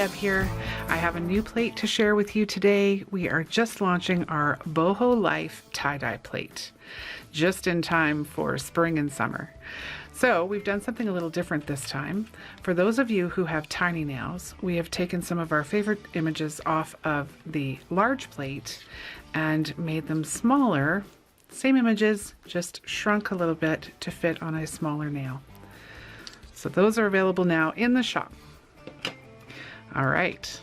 Deb here. I have a new plate to share with you today. We are just launching our BoHo Life tie-dye plate, just in time for spring and summer. So we've done something a little different this time. For those of you who have tiny nails, we have taken some of our favorite images off of the large plate and made them smaller. Same images, just shrunk a little bit to fit on a smaller nail. So those are available now in the shop. All right,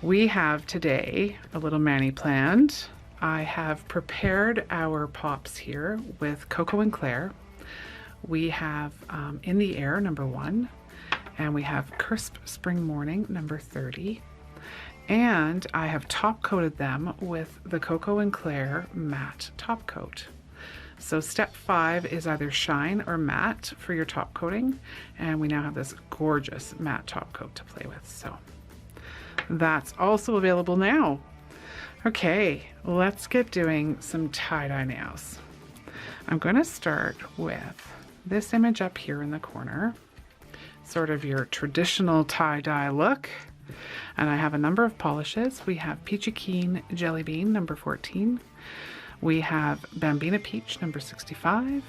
we have today a little mani planned. I have prepared our pops here with Cocoa and Claire. We have In the Air, number 1, and we have Crisp Spring Morning, number 30. And I have top coated them with the Cocoa and Claire matte top coat. So step 5 is either shine or matte for your top coating, and we now have this gorgeous matte top coat to play with. So that's also available now. Okay, let's get doing some tie-dye nails. I'm going to start with this image up here in the corner, sort of your traditional tie-dye look. And I have a number of polishes. We have Peachy Keen Jelly Bean, number 14. We have Bambina Peach, number 65.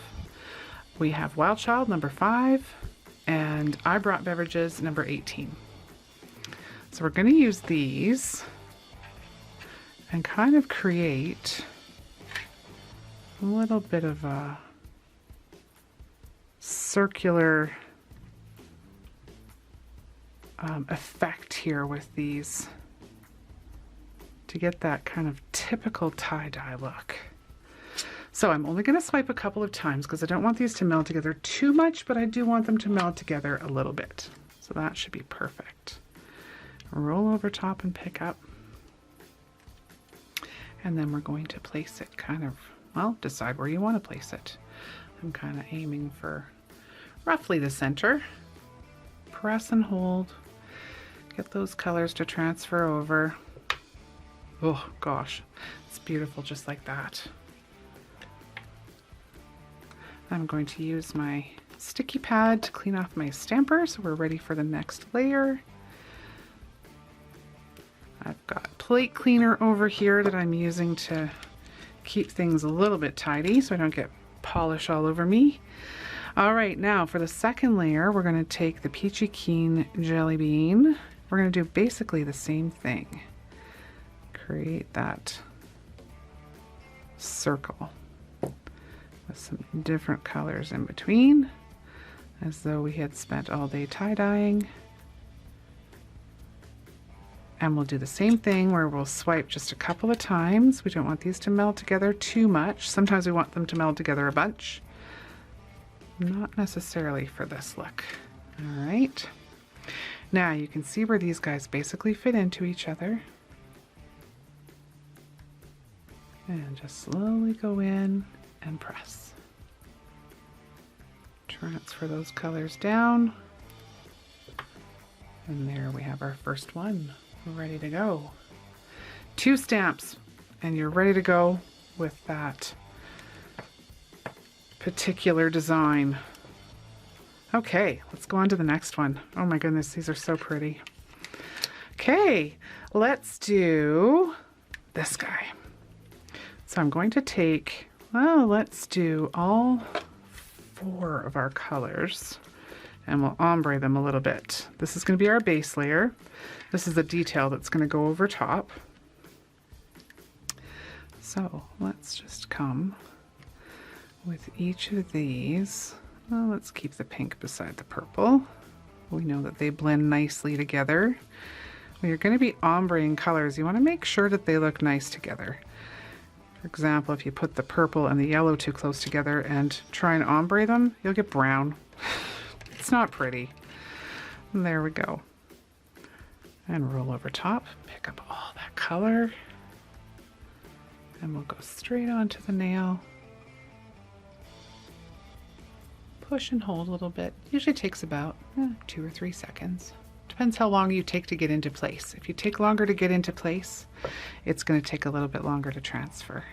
We have Wild Child, number 5. And I brought Beverages, number 18. So we're going to use these and kind of create a little bit of a circular effect here with these to get that kind of typical tie-dye look. So I'm only going to swipe a couple of times because I don't want these to meld together too much, but I do want them to meld together a little bit. So that should be perfect. Roll over top and pick up. And then we're going to place it kind of, well, decide where you want to place it. I'm kind of aiming for roughly the center. Press and hold. Get those colors to transfer over. Oh gosh, it's beautiful just like that. I'm going to use my sticky pad to clean off my stamper, so we're ready for the next layer. I've got plate cleaner over here that I'm using to keep things a little bit tidy so I don't get polish all over me. All right, now for the second layer, we're going to take the Peachy Keen Jelly Bean. We're going to do basically the same thing. Create that circle with some different colors in between, as though we had spent all day tie-dyeing. And we'll do the same thing where we'll swipe just a couple of times. We don't want these to meld together too much. Sometimes we want them to meld together a bunch. Not necessarily for this look. All right. Now you can see where these guys basically fit into each other. And just slowly go in and press. Transfer those colors down. And there we have our first one. We're ready to go. 2 stamps and you're ready to go with that particular design. Okay, let's go on to the next one. Oh my goodness, these are so pretty. Okay, let's do this guy. So I'm going to take, well, let's do all 4 of our colors and we'll ombre them a little bit. This is going to be our base layer. This is the detail that's going to go over top. So let's just come with each of these. Well, let's keep the pink beside the purple. We know that they blend nicely together. When you're going to be ombreing colors, you want to make sure that they look nice together. For example, if you put the purple and the yellow too close together and try and ombre them, you'll get brown. It's not pretty. And there we go. And roll over top, pick up all that color, and we'll go straight onto the nail. Push and hold a little bit. Usually takes about 2 or 3 seconds. Depends how long you take to get into place. If you take longer to get into place, it's going to take a little bit longer to transfer.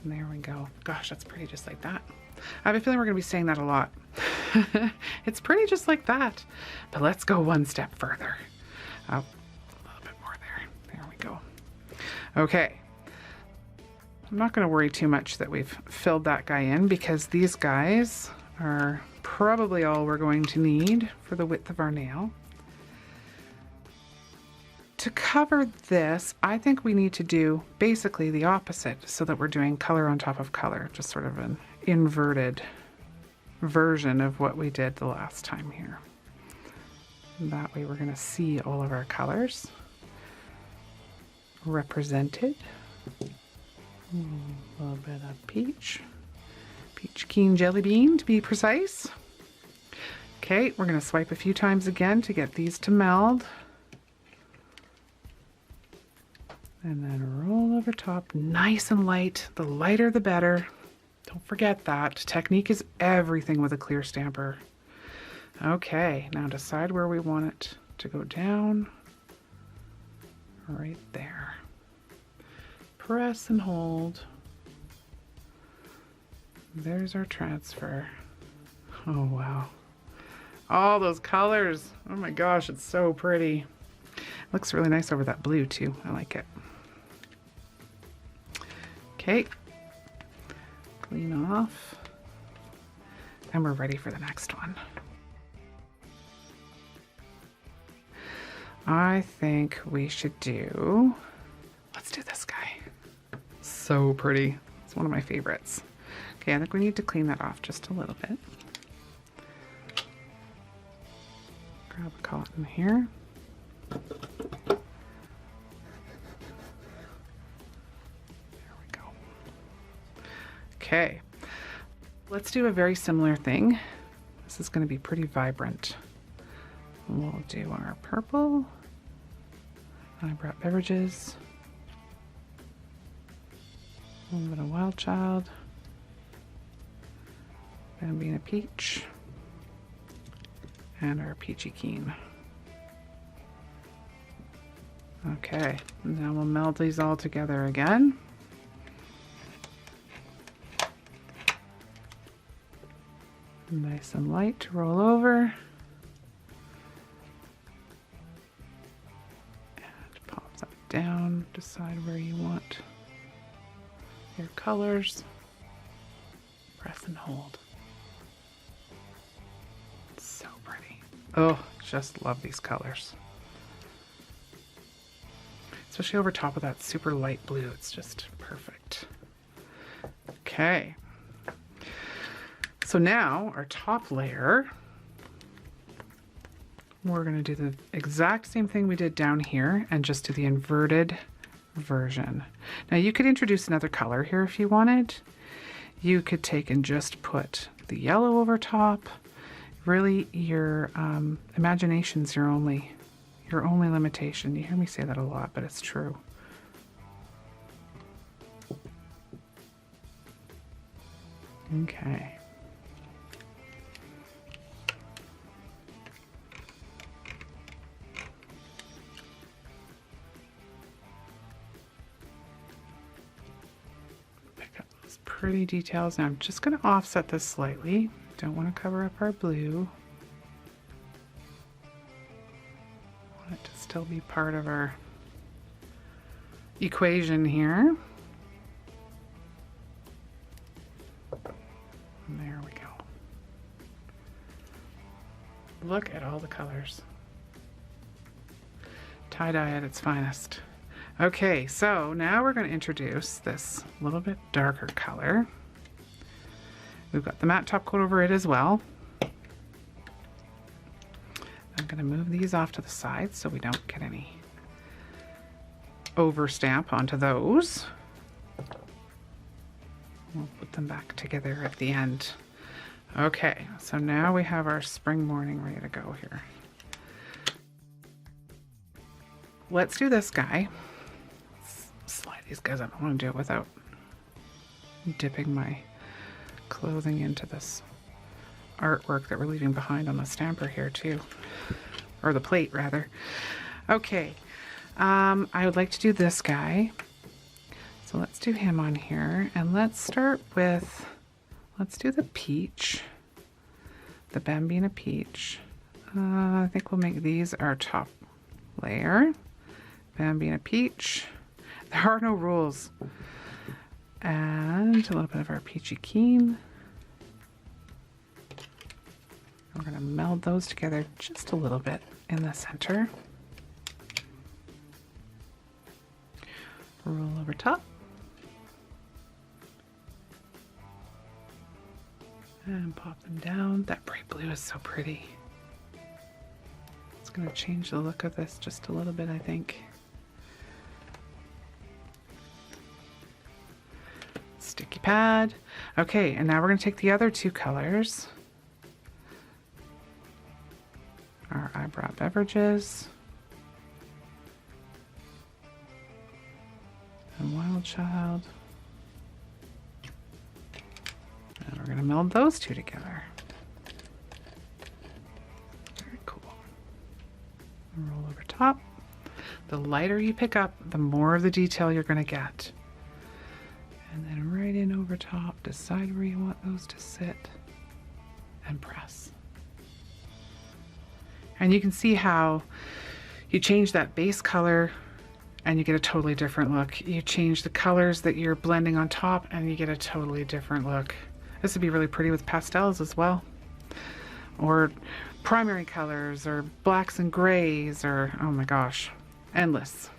And there we go. Gosh, that's pretty just like that. I have a feeling we're going to be saying that a lot. It's pretty just like that. But let's go one step further. Oh, a little bit more there. There we go. Okay. I'm not going to worry too much that we've filled that guy in because these guys are probably all we're going to need for the width of our nail. To cover this, I think we need to do basically the opposite so that we're doing color on top of color, just sort of an inverted version of what we did the last time here. That way we're going to see all of our colors represented. A little bit of peach keen jelly bean to be precise. Okay, we're going to swipe a few times again to get these to meld. And then roll over top, nice and light. The lighter the better. Don't forget that. Technique is everything with a clear stamper. Okay, now decide where we want it to go down. Right there. Press and hold. There's our transfer. Oh, wow. All those colors. Oh my gosh, it's so pretty. Looks really nice over that blue too. I like it. Okay. Clean off. And we're ready for the next one. I think we should do, let's do this guy. So pretty. It's one of my favorites. Okay, I think we need to clean that off just a little bit. Grab a cotton here. There we go. Okay, let's do a very similar thing. This is going to be pretty vibrant. We'll do our purple. I brought Beverages. A little bit of Wild Child. Bambina Peach. And our Peachy Keen. Okay, now we'll meld these all together again. Nice and light to roll over. And pop that down, decide where you want your colors. Press and hold. It's so pretty. Oh, just love these colors. Especially over top of that super light blue. It's just perfect. Okay. So now our top layer, we're going to do the exact same thing we did down here and just do the inverted version. Now you could introduce another color here if you wanted. You could take and just put the yellow over top. Really, your imagination's your only limitation. You hear me say that a lot, but it's true. Okay. Pick up those pretty details. Now I'm just going to offset this slightly. Don't want to cover up our blue. Want it to still be part of our equation here. And there we go. Look at all the colors. Tie-dye at its finest. Okay, so now we're going to introduce this little bit darker color. We've got the matte top coat over it as well. I'm going to move these off to the side so we don't get any overstamp onto those. We'll put them back together at the end. Okay, so now we have our spring morning ready to go here. Let's do this guy. Let's slide these guys up. I want to do it without dipping my clothing into this artwork that we're leaving behind on the stamper here too, or the plate rather. Okay, I would like to do this guy, so let's do him on here, and let's start with Let's do the peach, the Bambina peach. I think we'll make these our top layer. Bambina peach. There are no rules. And a little bit of our peachy keen. We're going to meld those together just a little bit in the center. Roll over top. And pop them down. That bright blue is so pretty. It's going to change the look of this just a little bit, I think. Sticky pad. Okay, and now we're going to take the other two colors. Our eyebrow beverages. And Wild Child. And we're going to meld those two together. Very cool. Roll over top. The lighter you pick up, the more of the detail you're going to get. And then right in over top, decide where you want those to sit and press. And you can see how you change that base color and you get a totally different look. You change the colors that you're blending on top and you get a totally different look. This would be really pretty with pastels as well. Or primary colors or blacks and grays or, oh my gosh, endless.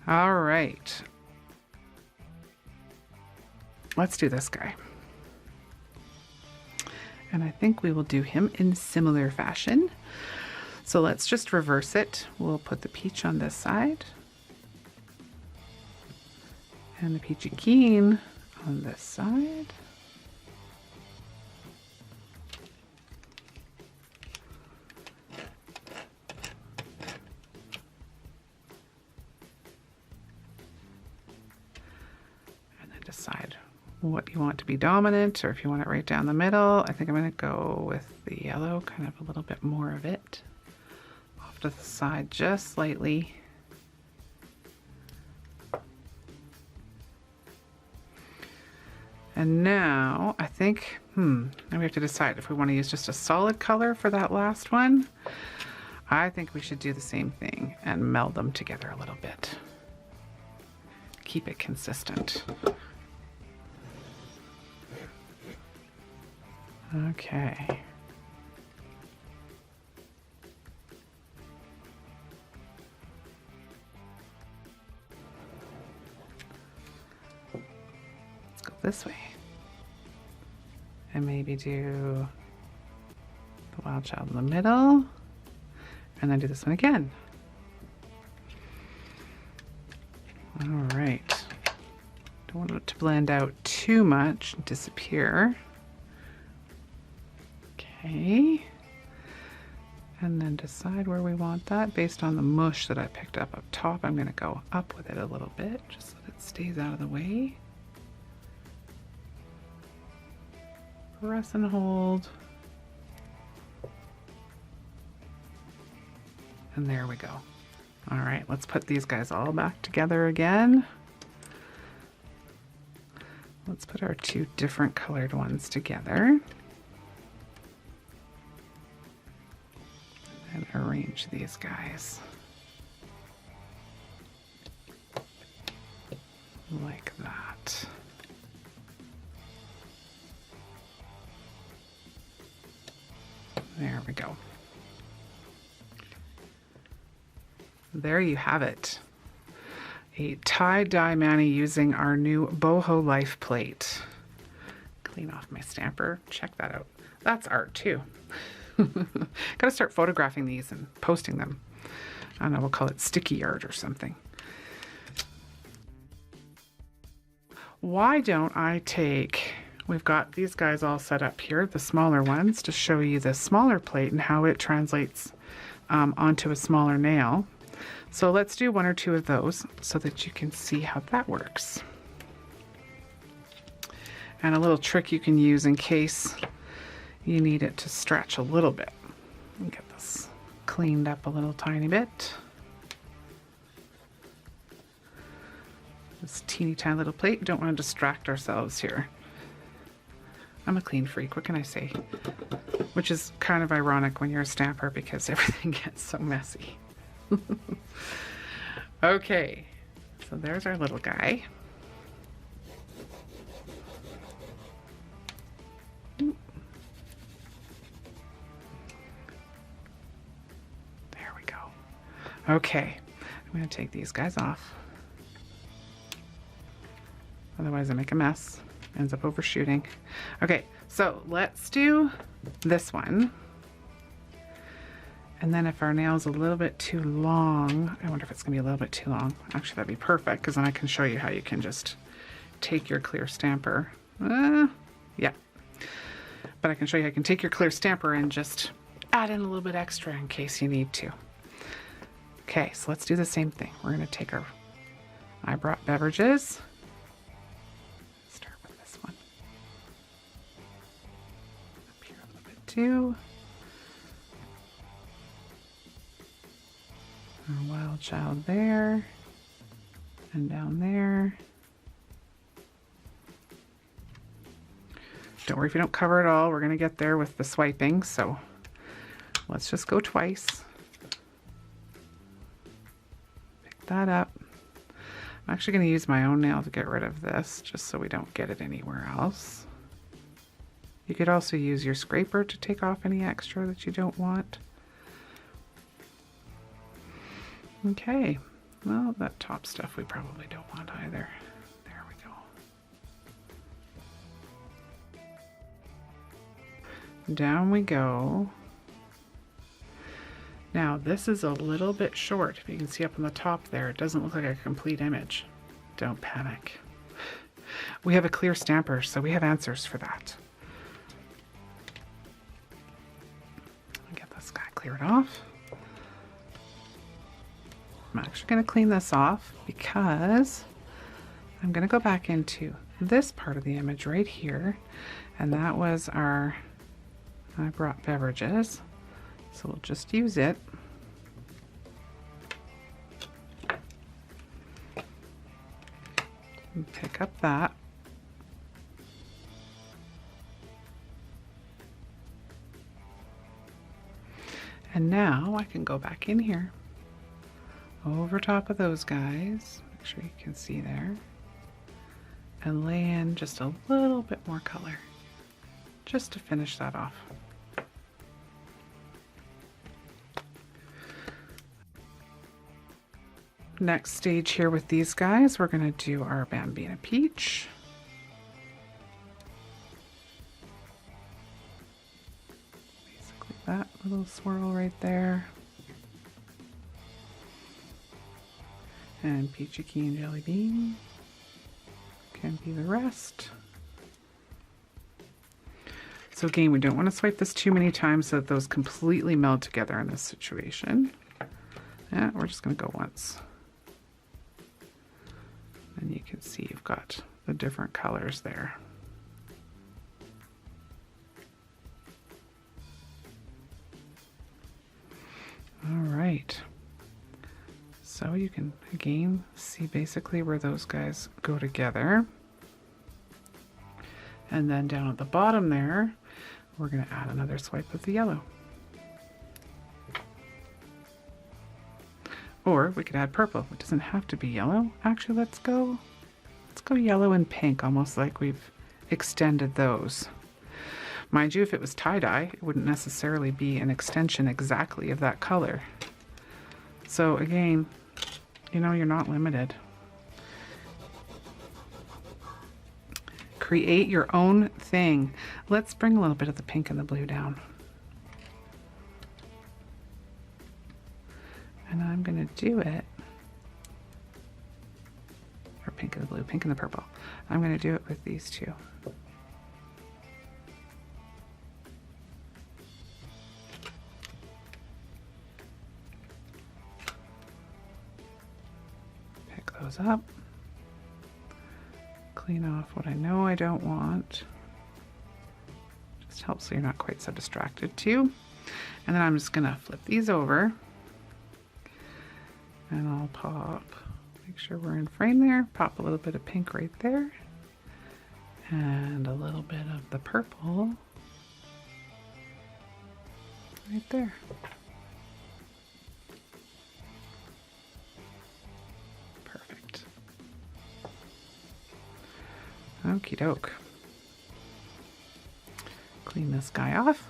All right. Let's do this guy. And I think we will do him in similar fashion. So let's just reverse it. We'll put the peach on this side. And the peachy keen on this side. And then decide what you want to be dominant, or if you want it right down the middle. I think I'm going to go with the yellow, kind of a little bit more of it off to the side just slightly. And now I think now we have to decide if we want to use just a solid color for that last one. I think we should do the same thing and meld them together a little bit. Keep it consistent. Okay. Let's go this way. And maybe do the Wild Child in the middle. And then do this one again. All right. Don't want it to blend out too much and disappear. Okay, and then decide where we want that based on the mush that I picked up top. I'm going to go up with it a little bit just so that it stays out of the way. Press and hold. And there we go. All right, let's put these guys all back together again. Let's put our two different colored ones together. And arrange these guys like that. There we go. There you have it. A tie-dye mani using our new BoHo Life plate. Clean off my stamper. Check that out. That's art too. Gotta start photographing these and posting them. I don't know, we'll call it sticky art or something. Why don't I take, we've got these guys all set up here, the smaller ones, to show you the smaller plate and how it translates onto a smaller nail. So let's do one or two of those so that you can see how that works. And a little trick you can use in case you need it to stretch a little bit. Get this cleaned up a little tiny bit. This teeny tiny little plate. Don't want to distract ourselves here. I'm a clean freak, what can I say? Which is kind of ironic when you're a stamper because everything gets so messy. Okay, so there's our little guy. There we go. Okay, I'm going to take these guys off. Otherwise I make a mess. Ends up overshooting. Okay, so let's do this one. And then if our nail's a little bit too long, I wonder if it's gonna be a little bit too long. Actually, that'd be perfect, because then I can show you how you can just take your clear stamper. Yeah. But I can show you how you can take your clear stamper and just add in a little bit extra in case you need to. Okay, so let's do the same thing. We're gonna take our, I brought Beverages. Start with this one. Up here a little bit too. Our wild child there, and down there. Don't worry if you don't cover it all, we're gonna get there with the swiping, so let's just go twice. Pick that up. I'm actually gonna use my own nail to get rid of this, just so we don't get it anywhere else. You could also use your scraper to take off any extra that you don't want. Okay, well, that top stuff we probably don't want either. There we go. Down we go. Now, this is a little bit short. If you can see up on the top there, it doesn't look like a complete image. Don't panic. We have a clear stamper, so we have answers for that. I'll get this guy cleared off. I'm actually going to clean this off because I'm going to go back into this part of the image right here, and that was our, I brought Beverages, so we'll just use it. And pick up that. And now I can go back in here over top of those guys, make sure you can see there, and lay in just a little bit more color just to finish that off. Next stage here with these guys, we're going to do our Bambina Peach. Basically that little swirl right there. And Peachy and Jelly Bean can be the rest. So again, we don't want to swipe this too many times so that those completely meld together in this situation. Yeah, we're just going to go once. And you can see you've got the different colors there. All right. So you can, again, see basically where those guys go together. And then down at the bottom there, we're going to add another swipe of the yellow. Or we could add purple. It doesn't have to be yellow. Actually, let's go yellow and pink, almost like we've extended those. Mind you, if it was tie-dye, it wouldn't necessarily be an extension exactly of that color. So again, you know, you're not limited. Create your own thing. Let's bring a little bit of the pink and the blue down. And I'm going to do it, or pink and the blue, pink and the purple. I'm going to do it with these two. Pick those up. Clean off what I know I don't want. Just helps so you're not quite so distracted too. And then I'm just going to flip these over. And I'll pop, make sure we're in frame there, pop a little bit of pink right there. And a little bit of the purple right there. Perfect. Okie doke. Clean this guy off.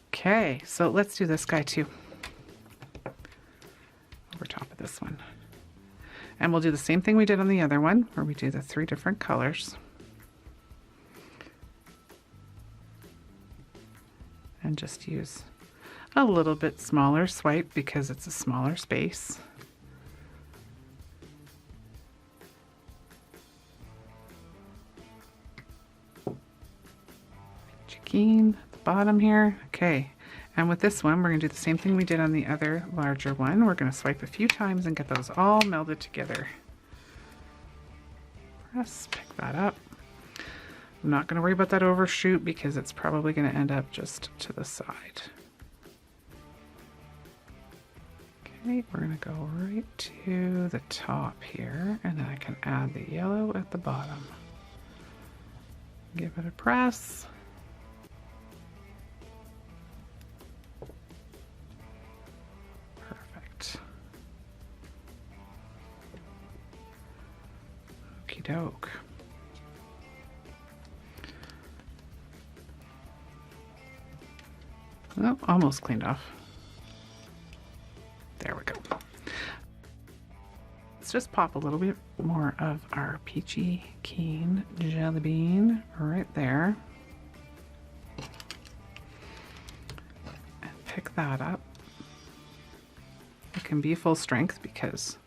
Okay, so let's do this guy too. Over top of this one. And we'll do the same thing we did on the other one, where we do the 3 different colors. And just use a little bit smaller swipe because it's a smaller space. Keen at the bottom here. Okay, and with this one we're going to do the same thing we did on the other larger one. We're going to swipe a few times and get those all melded together. Press, pick that up. I'm not going to worry about that overshoot because it's probably going to end up just to the side. Okay, we're going to go right to the top here, and then I can add the yellow at the bottom. Give it a press. Perfect. Okie doke. Oh, almost cleaned off. There we go. Let's just pop a little bit more of our peachy keen jelly bean right there. And pick that up. It can be full strength because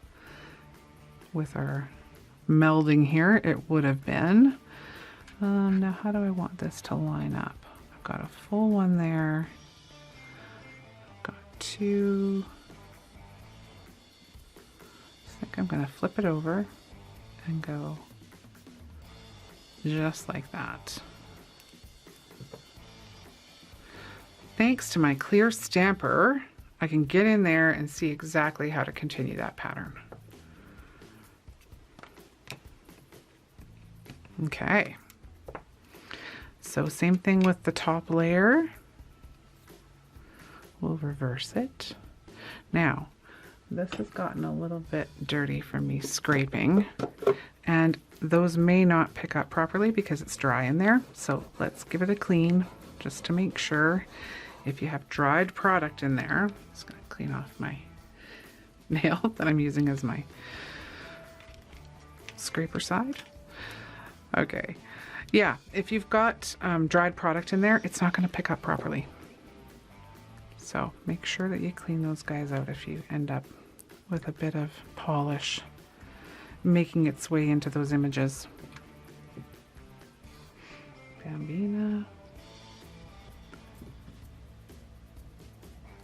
with our melding here, it would have been. Now, how do I want this to line up? I've got a full one there. I've got 2. I think I'm going to flip it over and go just like that. Thanks to my clear stamper, I can get in there and see exactly how to continue that pattern. Okay. So same thing with the top layer. We'll reverse it. Now, this has gotten a little bit dirty from me scraping, and those may not pick up properly because it's dry in there. So let's give it a clean just to make sure. If you have dried product in there, I'm just going to clean off my nail that I'm using as my scraper side. Okay. Yeah, if you've got dried product in there, it's not going to pick up properly. So make sure that you clean those guys out if you end up with a bit of polish making its way into those images. Bambina.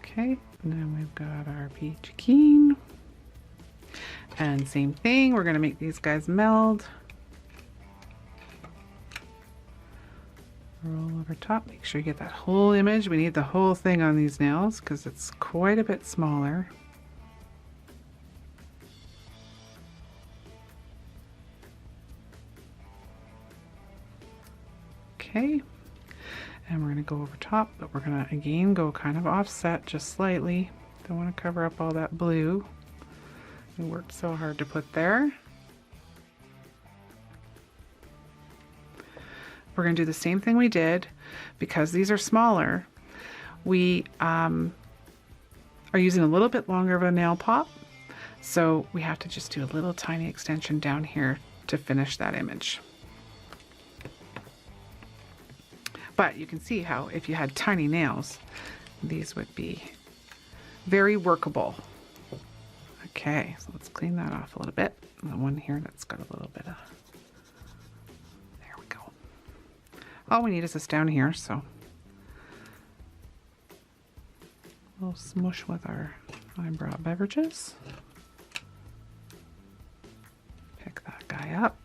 Okay, and then we've got our peach keen. And same thing, we're going to make these guys meld. Roll over top, make sure you get that whole image. We need the whole thing on these nails because it's quite a bit smaller. Okay, and we're going to go over top, but we're going to again go kind of offset just slightly. Don't want to cover up all that blue we worked so hard to put there. We're going to do the same thing we did. Because these are smaller, we are using a little bit longer of a nail pop, so we have to just do a little tiny extension down here to finish that image. But you can see how if you had tiny nails, these would be very workable. Okay, so let's clean that off a little bit. The one here that's got a little bit of, there we go. All we need is this down here, so we'll smush with our eyebrow beverages. Pick that guy up.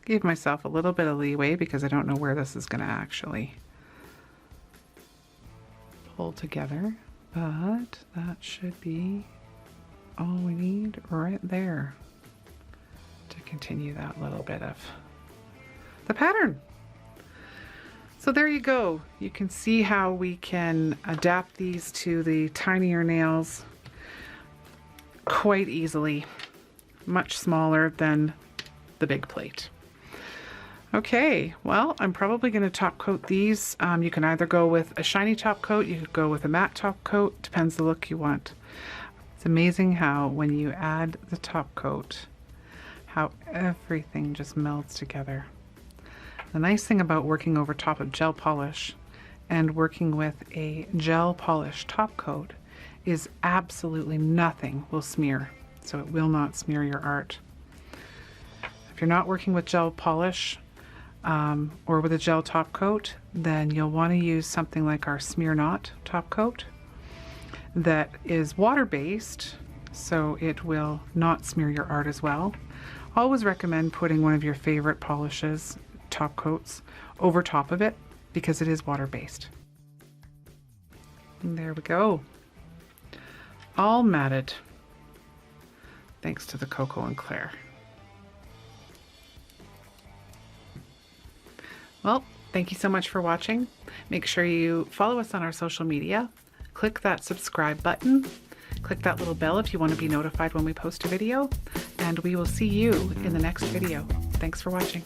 Give myself a little bit of leeway because I don't know where this is going to actually pull together, but that should be all we need right there. continue that little bit of the pattern. So there you go. You can see how we can adapt these to the tinier nails quite easily, much smaller than the big plate. Okay, well, I'm probably going to top coat these. You can either go with a shiny top coat, you could go with a matte top coat, depends the look you want. It's amazing how when you add the top coat, how everything just melds together. The nice thing about working over top of gel polish and working with a gel polish top coat is absolutely nothing will smear. So it will not smear your art. If you're not working with gel polish or with a gel top coat, then you'll want to use something like our Smear Not top coat that is water-based, so it will not smear your art as well. Always recommend putting one of your favorite polishes, top coats, over top of it because it is water-based. And there we go. All matted, thanks to the Cocoa and Claire. Well, thank you so much for watching. Make sure you follow us on our social media. Click that subscribe button. Click that little bell if you want to be notified when we post a video. And we will see you in the next video. Thanks for watching.